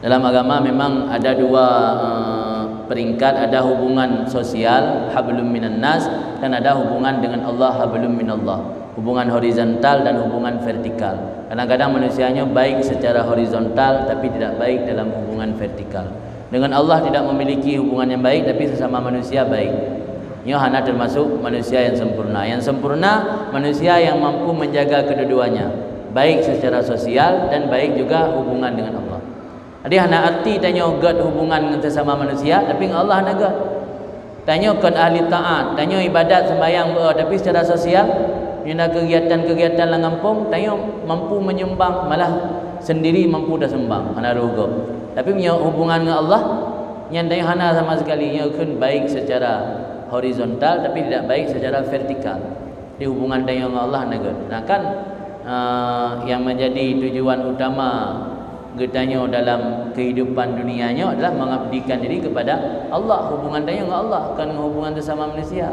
Dalam agama memang ada dua peringkat, ada hubungan sosial hablum minan nas dan ada hubungan dengan Allah hablum minallah, hubungan horizontal dan hubungan vertikal. Kadang-kadang manusianya baik secara horizontal tapi tidak baik dalam hubungan vertikal. Dengan Allah tidak memiliki hubungan yang baik tapi sesama manusia baik. Ini hanya termasuk manusia yang sempurna. Yang sempurna manusia yang mampu menjaga kedua-duanya, baik secara sosial dan baik juga hubungan dengan Allah. Jadi hana arti tanya God hubungan dengan sesama manusia tapi dengan Allah hana God. Tanya kan ahli taat, tanya ibadat sembahyang tapi secara sosial ada kegiatan-kegiatan lang kampung, tanya mampu menyumbang malah sendiri mampu dah sembang, hana rugo. Tapi punya hubungan dengan Allah yang tanya hana sama sekali, nya kan baik secara horizontal tapi tidak baik secara vertikal. Di hubungan tanya dengan Allah hana God. Nah kan yang menjadi tujuan utama getanya dalam kehidupan dunianya adalah mengabdikan diri kepada Allah, hubungan dengan Allah, bukan hubungan sesama manusia.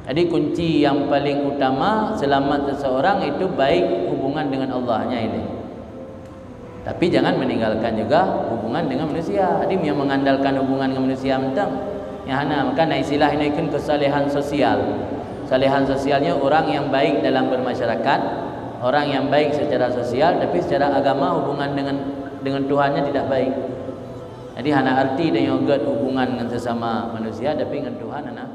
Jadi kunci yang paling utama selamat seseorang itu baik hubungan dengan Allahnya ini. Tapi jangan meninggalkan juga hubungan dengan manusia. Jadi yang mengandalkan hubungan dengan manusia mentang yang hana, maka istilah ini kan kesalehan sosial. Kesalehan sosialnya orang yang baik dalam bermasyarakat, orang yang baik secara sosial tapi secara agama hubungan dengan Tuhannya tidak baik. Jadi hana arti dengan hubungan dengan sesama manusia tapi dengan Tuhan hana